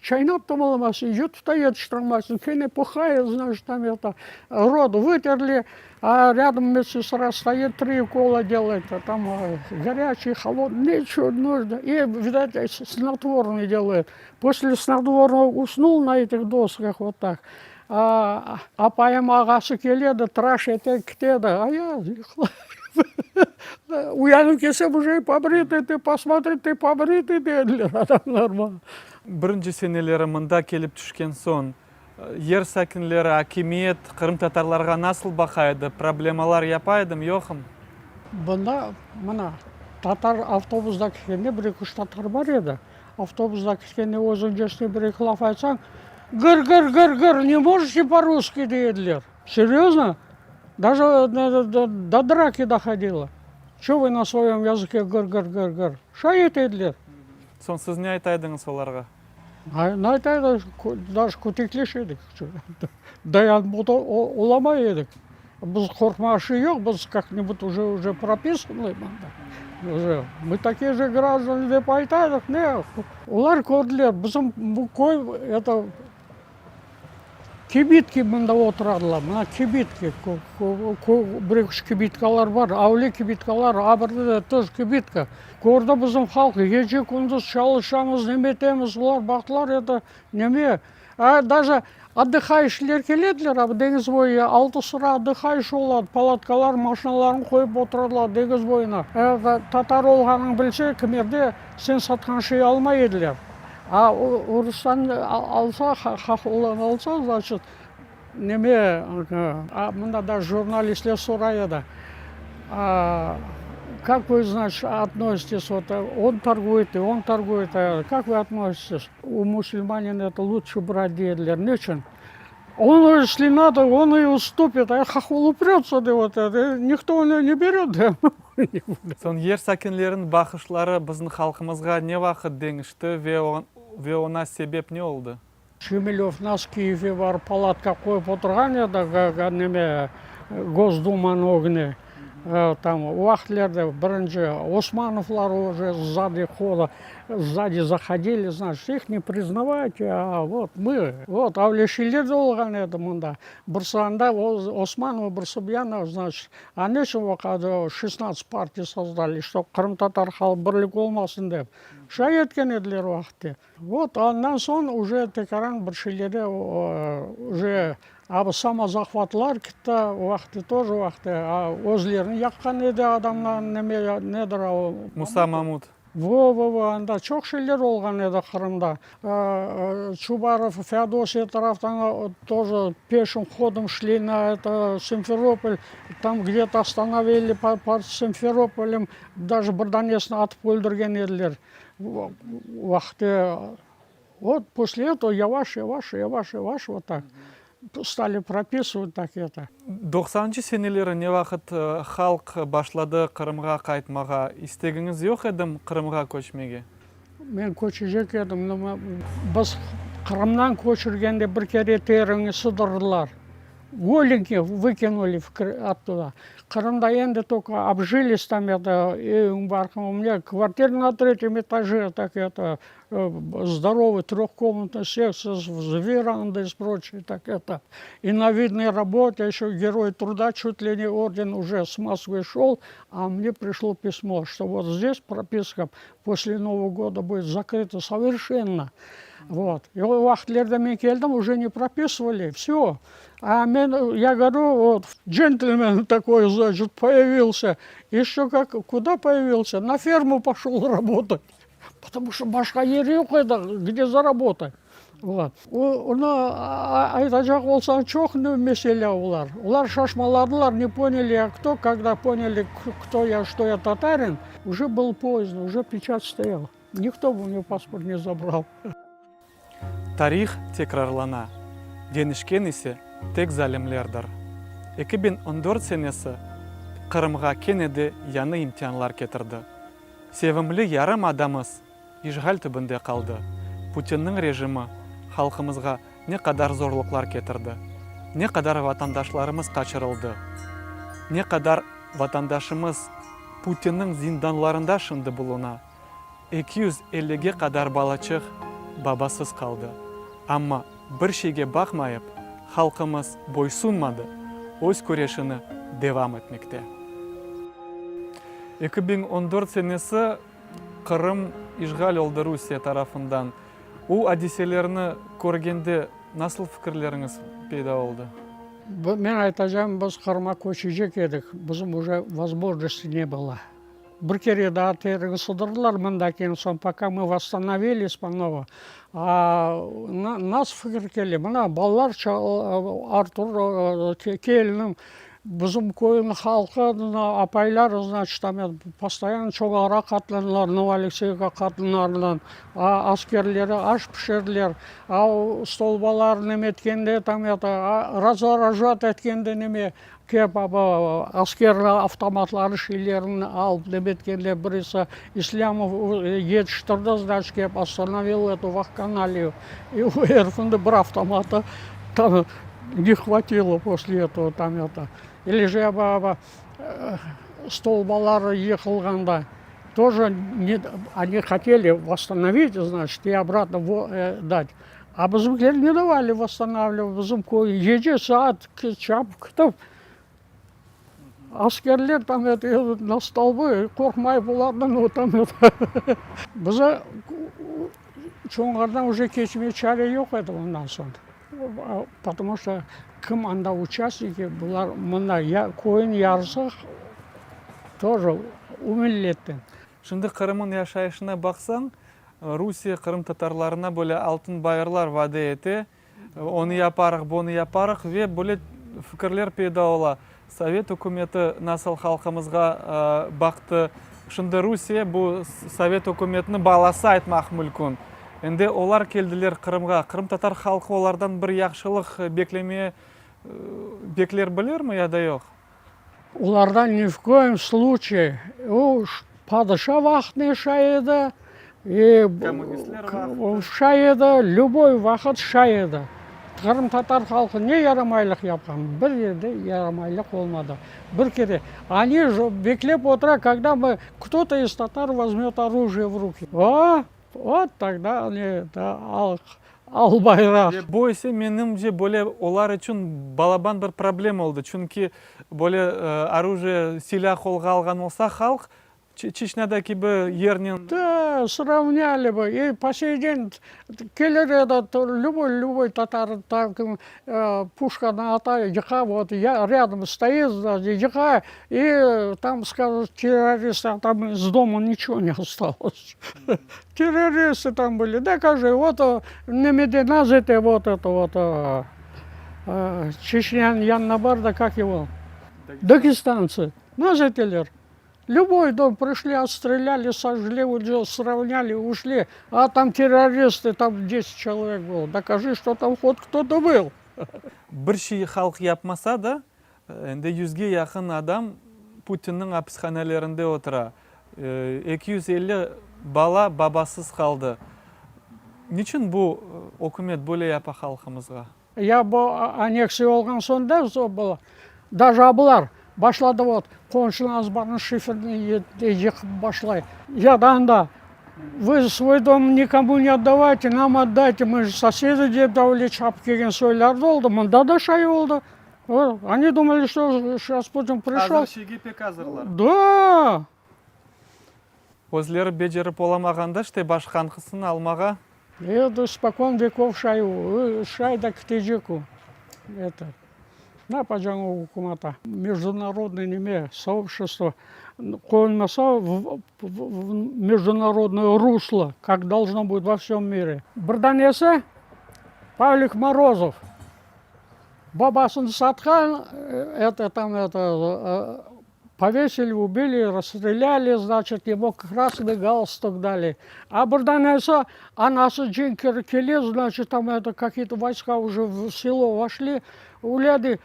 чайнап тамаламасын, ютып-та етіштірмасын, кене пухай, значит, там это, рот вытерли, а рядом медсестра стоит, 3 укола делает, там горячий, холодный, ничего нужно, и, видать, снотворный делает. После снотворного уснул на этих досках вот так. Апайым ағасы келеді, траш ете кетеді, а я уянып келсем уже побритый, ты посмотри, ты побритый деділер адамдар. Бірінші сенелері мында келіп түшкен сон, ер сәкінлері, акимет, Қырым татарларға насыл бақайды, проблемалар япайдым, йоқым? Бұнда, мына, татар автобусда кішкенде 1-2 татар бар еді. Автобусда кішкенде өзің жесіне 1-2 лаф айтсаң, Гыр, не можете по-русски дедлер. Серьезно? Даже до драки доходило. Что вы на своем языке гыр. Шай дедлер. Сон сіз не айтайдыңыз оларға? Айтайды, даже көтеклеш едік. Даян оламай едік. Біз қорқмашы жоқ, біз как-нибудь уже прописаны. Уже мы такие же граждане деп айтадық, не? Олар көрділер, біздің қой, это кибитки мында отырадылар, мына кибитки, бір-үш кибиткалар бар, әуле кибиткалар, абырды тоже кибитка. Көрді біздің халқы, еже күндіз çalışамыз, неметеміз, олар бақтылар, это неме. Даже отдыхающийлер келеділер, деңіз бойы, алты sıra отдыхающий олады, палаткалар, машиналарын қойып отырадылар деңіз бойына. Татар олғанын білсе, кімерде сен сатқан шей алмай еділер. А Орыстан алса, хақулан алса, значит, неме, мында да журналистлер сұрайды. Как вы, значит, относитесь, вот он торгует и он торгует, как вы относитесь? У мусульманин это лучше брать дедлер, нечем. Он, если надо, он и уступит, а хахул упрется, да вот это, никто не берет, да. Сон ер сәкенлерін бақышлары біздің халқымызға не вақыт деңішті ве она себеп не oldu? Шемелев нас в Киеве бар палатка қойып отырған еді, неме Госдуманың огне. Там уақытлерде бірінші Османовлар уже сзади заходили, значит, их не признавать, а вот мы, вот әулиешілер болған еді мұнда. Бірсанда Османов, Бірсыбьянов, значит, они же 16 партий создали, чтобы Крым-татар халық бірлік болмасын деп. Шай еткен еділер уақытте. Вот, андан соң уже текаран біршілері уже самозахватлар кетті, уақытты тоже уақытты, өзлерін яққан еді адамнан недір. Муса Мамут. Анда çok şeyler olған еді Қырымда. Чубаров, Феодосия тарафтан тоже пешим ходом шли на это Симферополь. Там где-то остановили под Симферополем, даже Барданесны атып өлдірген еділер. Уақытты. Вот после этого я ваш, вот так. Стали прописывать так это. 90-шы сенелері не вақыт халық башлады Қырымға қайтмаға? Истегіңіз жоқ едім Қырымға көчмеге? Мен көчежек едім. Біз Қырымнан көчіргенде бір кере теріңі сыдырдылар. Голеньки выкинули оттуда. Қырымда енді только обжились там, это, у меня квартира на 3-м этаже, так это, здоровый трехкомнатный секция с верандой и прочее, так это. И на видной работе, еще герой труда, чуть ли не орден уже с Москвы шел, а мне пришло письмо, что вот здесь прописка после Нового года будет закрыта совершенно. Вот. И уақытлерде мен келдім, уже не прописывали, все. А я говорю, вот, джентльмен такой, значит, появился. Еще как, куда появился? На ферму пошел работать. Потому что башка жер жоқ еді, где заработать. Вот. Это жақ болса çok меселе олар. Олар шашмаладылар, не поняли, кто, когда поняли, кто я, что я татарин, уже был поздно, уже печать стоял. Никто бы у него паспорт не забрал. Тарих текрарлана. Денішкен есе тек залімлердір. 2014 сенесі Қырымға кенеді яны имтиянлар кетірді. Севімлі ярым адамыз ишғал түбінде қалды. Путиннің режимі халқымызға не қадар зорлықлар кетірді. Не қадар ватандашларымыз қачырылды. Не қадар ватандашымыз Путиннің зинданларында шынды бұлына. 250-ге қадар балачық бабасыз қалды. Амма бір шеге бақмайып, халқымыз бойсунмады, өз көрешіні девам етмекте. 2014 сенесі Қырым ишғал oldu Русия тарафындан. О одиселеріні көргенде насыл фікірлеріңіз пайда болды? Мен айтажам, біз Қырыма көшежек едік, біздің уже возможности не было. Бір кере да терігі сыдырдылар мында кейін, сон пока мы восстановились по-ново. Нас фікір келі, мына балалар Артур келінім, Bizim koyun halkı, apaylar, значит, там постоянно çoğara katlanırlar, Новоалексеевка katlanırlar, askerleri aş pişirirler, stolbalar nemetkende, там разоружать etkende neme, kep askerler avtomatları şeylerini alıp nemetkende birisi İslamov yetiştirdi, значит, kep остановил эту вакханалию, и у Эрфенда bir автомата там не хватило после этого там это. Или же столбалары ехалганда тоже они хотели восстановить, значит, и обратно дать. А bizimkiler не давали восстанавливать. Bizim koyun 7 saat çabuk askerler там на столбы korkmay bulardan o там это. Bize çoğunlardan уже keçmeye çare yok edi ondan sonra. Потому что кім анда участники, бұлар мына koyun yarısı тоже умелеттен. Şimdi Kırım'ın yaşayışına baksan, Rusya Kırım Tatarlarına böyle altın bayırlar vaade etti. Onu yaparıq, bunu yaparıq ve böyle fikirler peyda ola. Sovet hükümeti nasıl halkımızga baktı. Şimdi Rusya bu Sovet hükümetini balası aytmak mümkün. Endi olar keldiler Kırımga. Kırım Tatar halkı olardan bir yaxşılık beklemeye bekler bilir mi ya da yok? Ulardan ни в коем случае. Падыша вақытны шайды, шайды, любой вақыт шайды. Kırım Tatar halkı ne yaramайлық yapқан? Bir yerde yaramайлық olmadı. Bir kere. Они же beklep отыра, когда кто-то из татар возьмет оружие в руки. Вот тогда они al bayrak. Bu ise menimce böyle olar için balaban bir problem oldu. Çünkü böyle оружие, silah қолға алған olsa halk Чечнядagi bir yerinin... Да, сравняли бы. И по сей день келер этот любой татар, пушка на атаке, вот рядом стоит, ЕХА, и там скажут террористы, а там из дома ничего не осталось. Террористы там были. Докажи, вот Немединазите, вот это вот Чечнян Яннабарда, как его? Дагестанцы. Назителер. Любой дом пришли, отстреляли, сожгли, сравняли, ушли. А там террористы, там 10 человек было. Докажи, что там хоть кто-то был. Bir şey halk yapmasa da, ende 100'ge yakın adam Putin'in hapishanelerinde otura. 250 bala babasız kaldı. Niçin bu hükümet böyle yapar halkımızga? Я bu аннексия olgan sonda было. Даже абылар. Başladı вот, konşularınız bana şifрeni yıkıp başlay. Я да, вы свой дом никому не отдавайте, нам отдайте, мы же соседи деп давле чапып келген сойлар oldu, мында да шай oldu. Они думали, что сейчас Путин пришел. Hazır şeyge pek hazırlar. Да. Өзлері беджеріп оламағанда, ште башқанқысын алмаға. Это испокон веков шаю, шай да ктежеку. Это. Да, пожалуй, хукумата. Международное сообщество қойылмаса в международное русло, как должно быть во всем мире. Бірданесі Павлик Морозов. Бабасын сатқан, повесили, убили, расстреляли, значит, ему красный галстук дали. А бірданесі анасы Джинкер келе, значит, там какие-то войска уже в село вошли, уляды.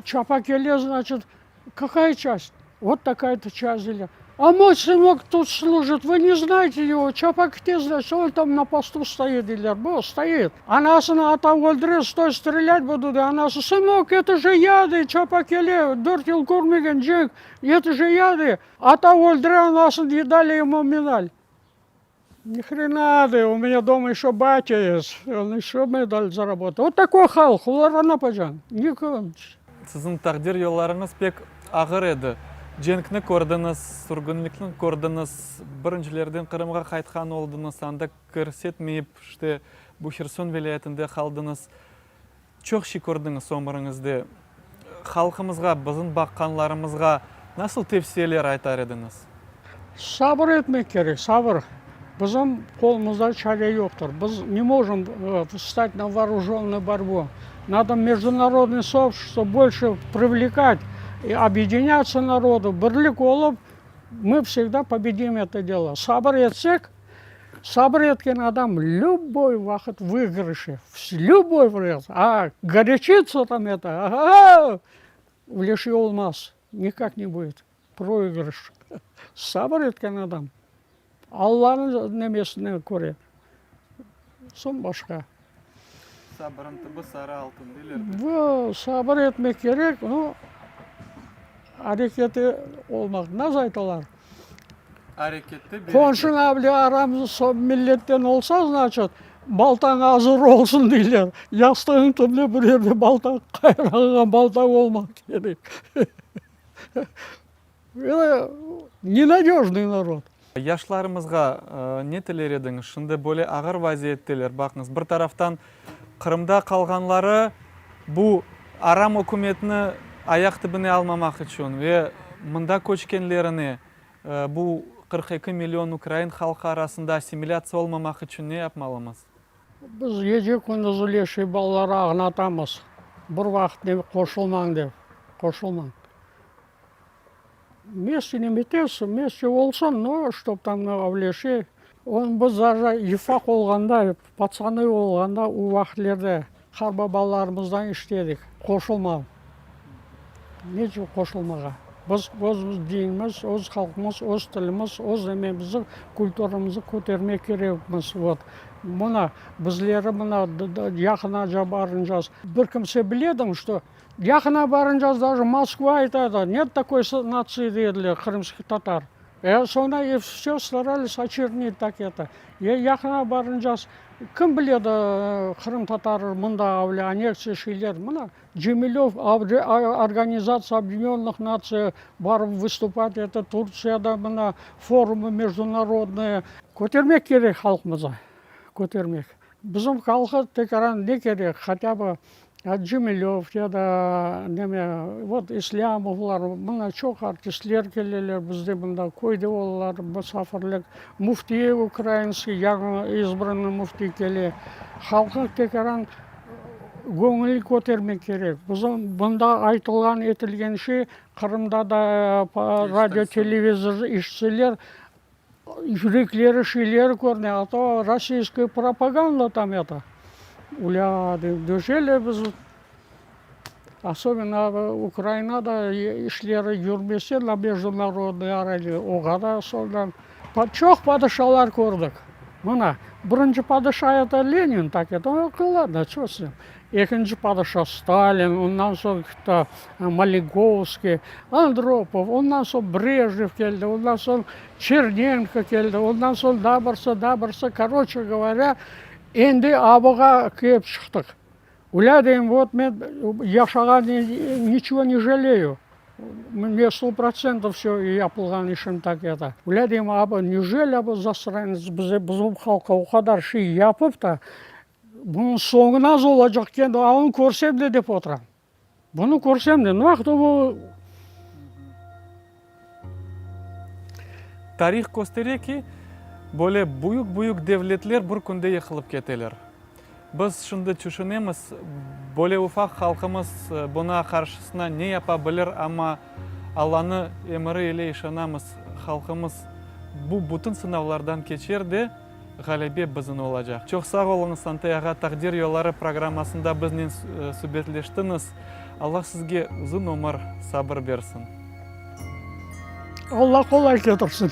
Чапакеле, значит, какая часть? Вот такая-то часть. А мой сынок тут служит, вы не знаете его, Чапакте, значит, он там на посту стоит, или стоит. Анасына атам өлдірет, стой, стрелять будут, анасы, сынок, это же яды, Чапакеле, 4 ел көрмеген жек, это же яды. Атам өлдірет, анасын, и дали ему медаль. Ни хрена, у меня дома еще батя есть, он еще медаль заработал. Вот такой халк, уларана пажан, никого. Sizin takdir yollarınız pek ağır edi. Cenkni ko'rdingiz, surgunlikni ko'rdingiz, birinchilerden Qrimga qaytgan oldingiz, anda ko'rsatmayib, işte bu Xerson viloyatida qaldingiz. Çok şey ko'rdingiz umrinizda. Xalqimizga, bizning baqqanlarimizga nasıl tavsiyeler aytar ediniz? Sabır etmek gerek, sabır. Bizim қолымызда çare yoktur. Biz не можем встать на вооруженную борьбу. Надо международное сообщество больше привлекать, и объединяться народу, бірлік болып, мы всегда победим это дело. Сабыр етсек, сабыр еткен адам любой вақыт выигрыше, любой вариант. А горячиться там это, влеши olmaz, никак не будет. Проигрыш. Сабыр еткен адам. Алланың немесіне көреді. Сон башқа. Сабырын түбі сары алтын дейлер. Бұл сабыр етмек керек, әрекеті olmak. Nasıl айталар? Harekette bir Konşun abli aramız son milletten olsa, значит, baltan hazır olsun deyler. Yastığın tümle bir yerde baltan, kayrağına baltan olmak gerek. Ненадежный народ. Яшларымызға не тілер едіңіз? Шынды бөле ағыр вазиеттелер. Бақыңыз, бір тарафтан Қырымда қалғанлары бұл арам өкіметіні аяқ түбіне алмамақ үшін ве мұнда көшкенлеріне бұл 42 миллион Украин халқы арасында ассимиляция olmamak үшін не yapmalımız? Біз еже күндіз үлеші балалары ағынатамыз. Бір вақыт не қошылмаң деп, қошылмаң. Вместе не метесі, вместе олсын, но чтоб там үлеші. Он біз даже ифақ олғанда, пацаны олғанда, у вақытлерде қарба балаларымыздан іштедік. Қошылмау. Нече қошылмаға. Біз өзіміз дейміз, өз халқымыз, өз тіліміз, өз немемізді, культурамызды көтермек керекміз. Мұна, біздері мұна яқына барынжаз. Бір кімсе біледің, что яқына барынжаз даже Москва айтады. Нет такой нации деділер, крымский татар. Sonra все старались очернить так это. Яқына барынжаз. Кім біледі Қырым татары мұнда аннексия шейлер? Мұна Джемилев, Организация Объединенных Наций барып выступать, это Турцияда мұна форумы международные. Көтермек керек халқымызға, көтермек. Біздің халқы текаран не керек, хотя бы Джемилев, вот Ислямовлар, мұна çok артистлер келелер, бізде мұнда койды олар, мұсафірлік, муфти украинский, яғын избранный муфти келе. Халқы текаран көңіл көтермек керек. Біздің бұнда айтылған етілгенше, Қырымда да радио, телевизор ішселер, жүректері, шейлері көріне, а то российская пропаганда там это. Уляды, дөшелі біз, особенно Украинада ішлері жүрмесе, на международный арале, оғада солдан. Çok падышалар көрдік. Мұна, бірінші падыша это Ленин, так это, ладно, что с ним. Екінші падыша Сталин, ондан соң Малиновский, Андропов, ондан соң Брежнев келді, ондан соң Черненко келді, ондан соң дабырса, короче говоря, енді абыға кеп шықтық. Уладым, вот мен яшаған ничего не жалею. Мне 100% все yapılған işim так это. Уладым, абы неужели абы засранец біздің халқа о қадар ши yapып та, бұның соңына олacak кенді, оны көрсем де деп отырам. Бұны көрсем де, уақыты бұл... Тарих көстереки, Боле буюк девлетлер бір күнде ехылып кетелер. Біз шынды түшінеміз, боле уфақ халқымыз бұна қаршысына не япа білер, ама Алланы емірі еле ішанамыз халқымыз бұл бұтын сынавлардан кечерде ғалебе біздің олacak. Çok sağ olыңыз, Сантей аға, тақдир yolları программасында бізнен сөбетлештіңіз. Аллах сізге ұзын өмір сабыр берсін. Алла қолай кетірсін.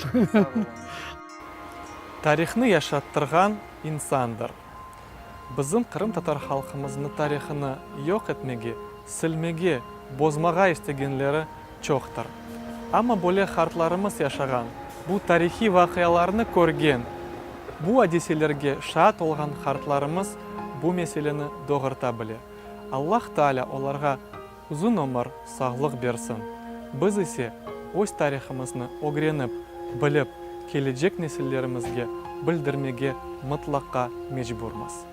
Тарихны яшаттырған инсандар. Біздің Қырым татар халқымыздың тарихыны yok etmеге, сілмеге, бозмаға істегенлері çoğtır. Ama böyle хартларымыз яшаған, bu тарихи вақияларны көрген, bu әдеселерге шат olған хартларымыз bu meselені доғырта біле. Аллах Таала оларға ұзын өмір, сағлық берсін. Біз ise өз тарихымызны огреніп, біліп, келечек несілдерімізге білдірмеге мұтлаққа мejburмыз.